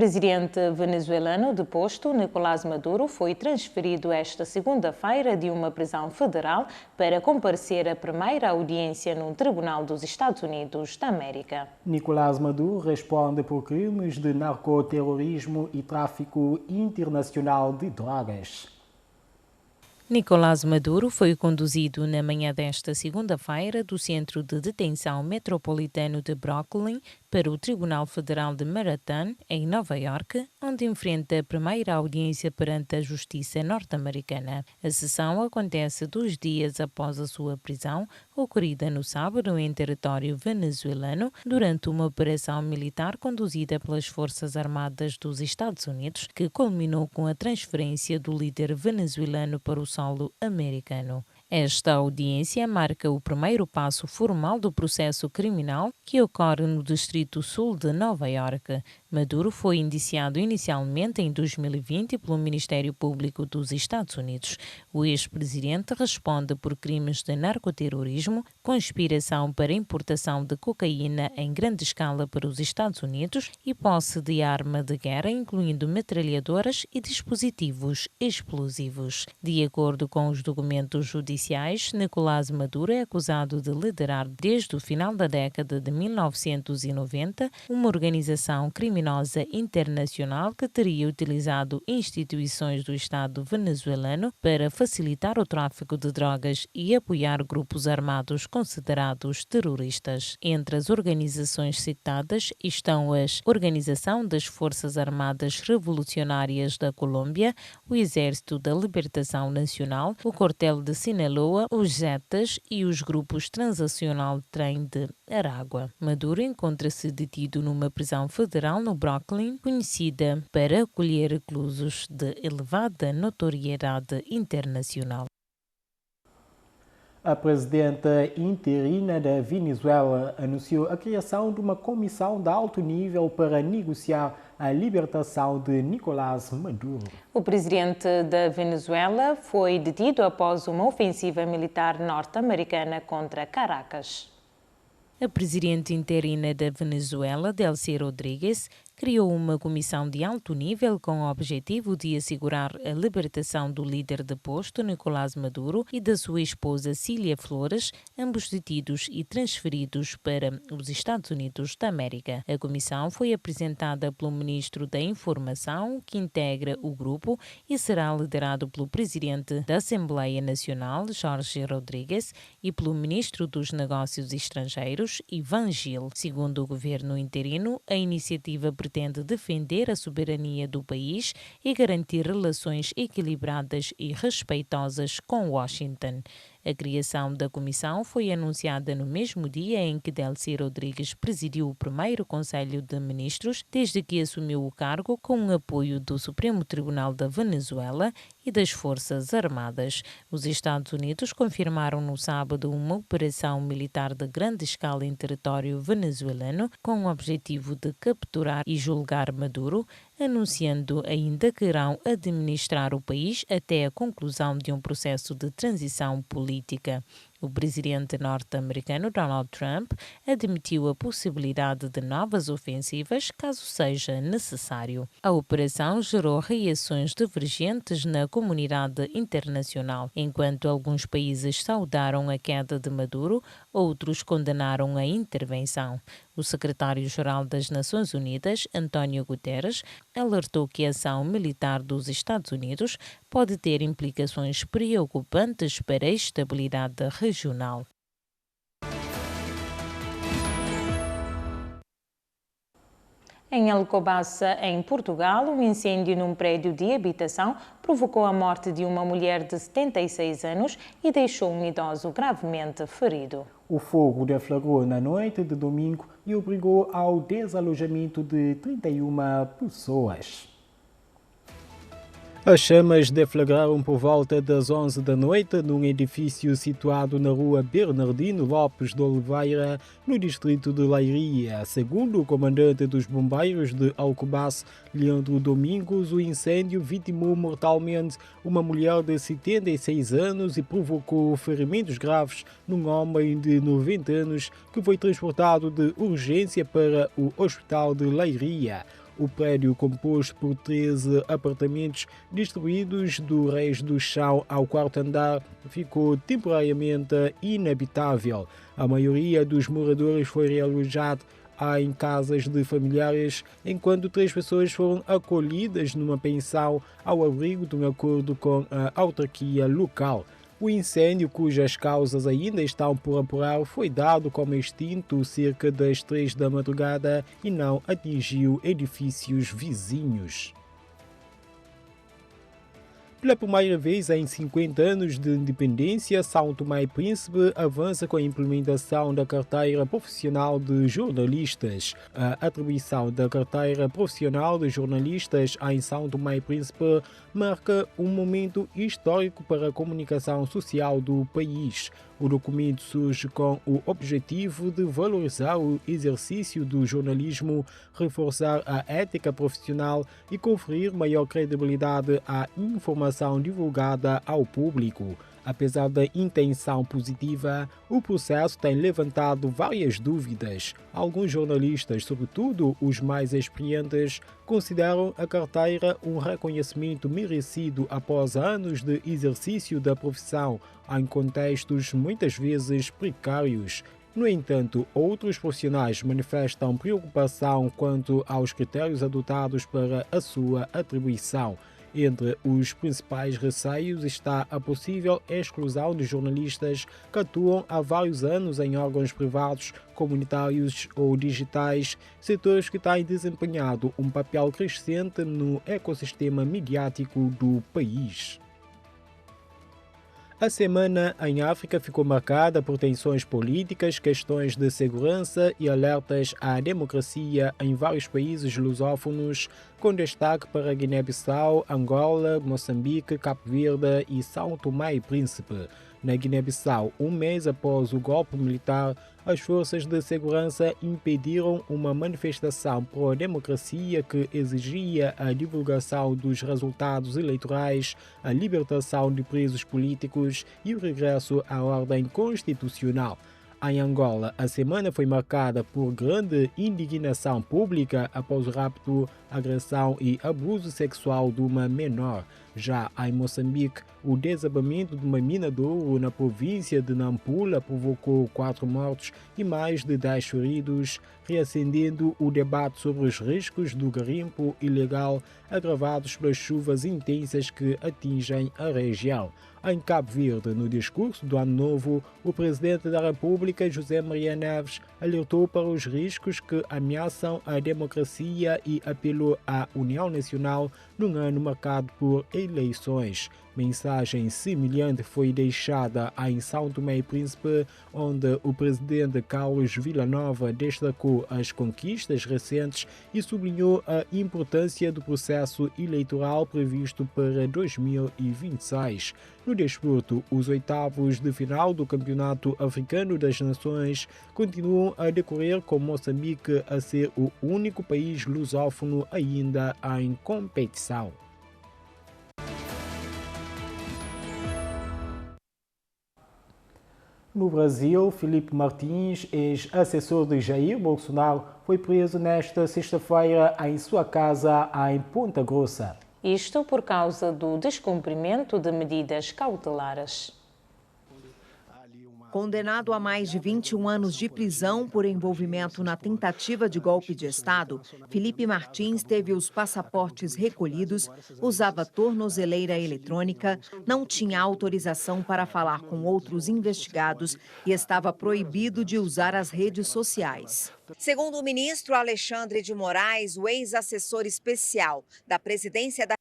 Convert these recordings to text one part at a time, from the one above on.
presidente venezuelano deposto, Nicolás Maduro, foi transferido esta segunda-feira de uma prisão federal para comparecer à primeira audiência no Tribunal dos Estados Unidos da América. Nicolás Maduro responde por crimes de narcoterrorismo e tráfico internacional de drogas. Nicolás Maduro foi conduzido na manhã desta segunda-feira do Centro de Detenção Metropolitano de Brooklyn para o Tribunal Federal de Manhattan, em Nova Iorque, onde enfrenta a primeira audiência perante a Justiça norte-americana. A sessão acontece 2 dias após a sua prisão, ocorrida no sábado em território venezuelano, durante uma operação militar conduzida pelas Forças Armadas dos Estados Unidos, que culminou com a transferência do líder venezuelano para o solo americano. Esta audiência marca o primeiro passo formal do processo criminal que ocorre no Distrito Sul de Nova Iorque. Maduro foi indiciado inicialmente em 2020 pelo Ministério Público dos Estados Unidos. O ex-presidente responde por crimes de narcoterrorismo, conspiração para importação de cocaína em grande escala para os Estados Unidos e posse de arma de guerra, incluindo metralhadoras e dispositivos explosivos. De acordo com os documentos judiciais, Nicolás Maduro é acusado de liderar desde o final da década de 1990 uma organização criminosa internacional que teria utilizado instituições do Estado venezuelano para facilitar o tráfico de drogas e apoiar grupos armados considerados terroristas. Entre as organizações citadas estão a Organização das Forças Armadas Revolucionárias da Colômbia, o Exército da Libertação Nacional, o Cartel de Sinaloa, os Zetas e os grupos Transacional Trem de Aragua. Maduro encontra-se detido numa prisão federal no Brooklyn, conhecida para acolher reclusos de elevada notoriedade internacional. A presidenta interina da Venezuela anunciou a criação de uma comissão de alto nível para negociar a libertação de Nicolás Maduro. O presidente da Venezuela foi detido após uma ofensiva militar norte-americana contra Caracas. A presidente interina da Venezuela, Delcy Rodríguez, criou uma comissão de alto nível com o objetivo de assegurar a libertação do líder deposto, Nicolás Maduro, e da sua esposa Cília Flores, ambos detidos e transferidos para os Estados Unidos da América. A comissão foi apresentada pelo ministro da Informação, que integra o grupo, e será liderado pelo presidente da Assembleia Nacional, Jorge Rodríguez, e pelo ministro dos Negócios Estrangeiros, Ivan Gil. Segundo o governo interino, a iniciativa pretende defender a soberania do país e garantir relações equilibradas e respeitosas com Washington. A criação da comissão foi anunciada no mesmo dia em que Delcy Rodríguez presidiu o primeiro Conselho de Ministros desde que assumiu o cargo, com o apoio do Supremo Tribunal da Venezuela e das Forças Armadas. Os Estados Unidos confirmaram no sábado uma operação militar de grande escala em território venezuelano com o objetivo de capturar e julgar Maduro, anunciando ainda que irão administrar o país até a conclusão de um processo de transição política. O presidente norte-americano Donald Trump admitiu a possibilidade de novas ofensivas caso seja necessário. A operação gerou reações divergentes na comunidade internacional. Enquanto alguns países saudaram a queda de Maduro, outros condenaram a intervenção. O secretário-geral das Nações Unidas, António Guterres, alertou que a ação militar dos Estados Unidos pode ter implicações preocupantes para a estabilidade regional. Em Alcobaça, em Portugal, um incêndio num prédio de habitação provocou a morte de uma mulher de 76 anos e deixou um idoso gravemente ferido. O fogo deflagrou na noite de domingo e obrigou ao desalojamento de 31 pessoas. As chamas deflagraram por volta das 11 da noite num edifício situado na rua Bernardino Lopes de Oliveira, no distrito de Leiria. Segundo o comandante dos bombeiros de Alcobaça, Leandro Domingos, o incêndio vitimou mortalmente uma mulher de 76 anos e provocou ferimentos graves num homem de 90 anos que foi transportado de urgência para o hospital de Leiria. O prédio, composto por 13 apartamentos distribuídos do resto do chão ao quarto andar, ficou temporariamente inabitável. A maioria dos moradores foi realojada em casas de familiares, enquanto 3 pessoas foram acolhidas numa pensão ao abrigo de um acordo com a autarquia local. O incêndio, cujas causas ainda estão por apurar, foi dado como extinto cerca das 3 da madrugada e não atingiu edifícios vizinhos. Pela primeira vez em 50 anos de independência, São Tomé e Príncipe avança com a implementação da carteira profissional de jornalistas. A atribuição da carteira profissional de jornalistas em São Tomé e Príncipe marca um momento histórico para a comunicação social do país. O documento surge com o objetivo de valorizar o exercício do jornalismo, reforçar a ética profissional e conferir maior credibilidade à informação divulgada ao público. Apesar da intenção positiva, o processo tem levantado várias dúvidas. Alguns jornalistas, sobretudo os mais experientes, consideram a carteira um reconhecimento merecido após anos de exercício da profissão, em contextos muitas vezes precários. No entanto, outros profissionais manifestam preocupação quanto aos critérios adotados para a sua atribuição. Entre os principais receios está a possível exclusão de jornalistas que atuam há vários anos em órgãos privados, comunitários ou digitais, setores que têm desempenhado um papel crescente no ecossistema midiático do país. A semana em África ficou marcada por tensões políticas, questões de segurança e alertas à democracia em vários países lusófonos, com destaque para Guiné-Bissau, Angola, Moçambique, Cabo Verde e São Tomé e Príncipe. Na Guiné-Bissau, um mês após o golpe militar, as forças de segurança impediram uma manifestação pró-democracia que exigia a divulgação dos resultados eleitorais, a libertação de presos políticos e o regresso à ordem constitucional. Em Angola, a semana foi marcada por grande indignação pública após o rapto, agressão e abuso sexual de uma menor. Já em Moçambique, o desabamento de uma mina de ouro na província de Nampula provocou 4 mortos e mais de 10 feridos, reacendendo o debate sobre os riscos do garimpo ilegal agravados pelas chuvas intensas que atingem a região. Em Cabo Verde, no discurso do Ano Novo, o presidente da República, José Maria Neves, alertou para os riscos que ameaçam a democracia e apelou à União Nacional num ano marcado por eleições. Mensagem semelhante foi deixada em São Tomé e Príncipe, onde o presidente Carlos Villanova destacou as conquistas recentes e sublinhou a importância do processo eleitoral previsto para 2026. No desporto, os oitavos de final do Campeonato Africano das Nações continuam a decorrer, com Moçambique a ser o único país lusófono ainda em competição. No Brasil, Filipe Martins, ex-assessor de Jair Bolsonaro, foi preso nesta sexta-feira em sua casa em Ponta Grossa. Isto por causa do descumprimento de medidas cautelares. Condenado a mais de 21 anos de prisão por envolvimento na tentativa de golpe de Estado, Filipe Martins teve os passaportes recolhidos, usava tornozeleira eletrônica, não tinha autorização para falar com outros investigados e estava proibido de usar as redes sociais. Segundo o ministro Alexandre de Moraes, o ex-assessor especial da presidência da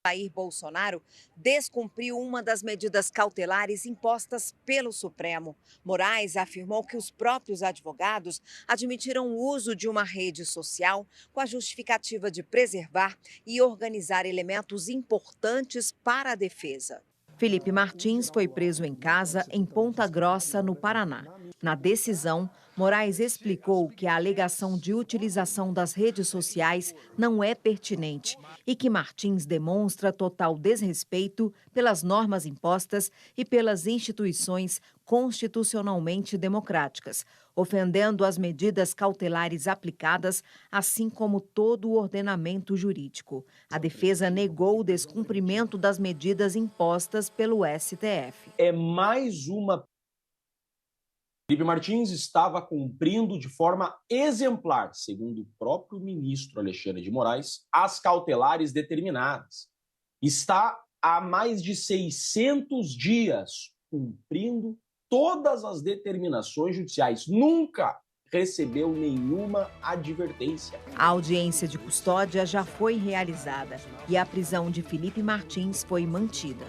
Jair Bolsonaro descumpriu uma das medidas cautelares impostas pelo Supremo. Moraes afirmou que os próprios advogados admitiram o uso de uma rede social com a justificativa de preservar e organizar elementos importantes para a defesa. Filipe Martins foi preso em casa em Ponta Grossa, no Paraná. Na decisão, Moraes explicou que a alegação de utilização das redes sociais não é pertinente e que Martins demonstra total desrespeito pelas normas impostas e pelas instituições constitucionalmente democráticas, ofendendo as medidas cautelares aplicadas, assim como todo o ordenamento jurídico. A defesa negou o descumprimento das medidas impostas pelo STF. É mais uma. Felipe Martins estava cumprindo de forma exemplar, segundo o próprio ministro Alexandre de Moraes, as cautelares determinadas. Está há mais de 600 dias cumprindo todas as determinações judiciais. Nunca recebeu nenhuma advertência. A audiência de custódia já foi realizada e a prisão de Felipe Martins foi mantida.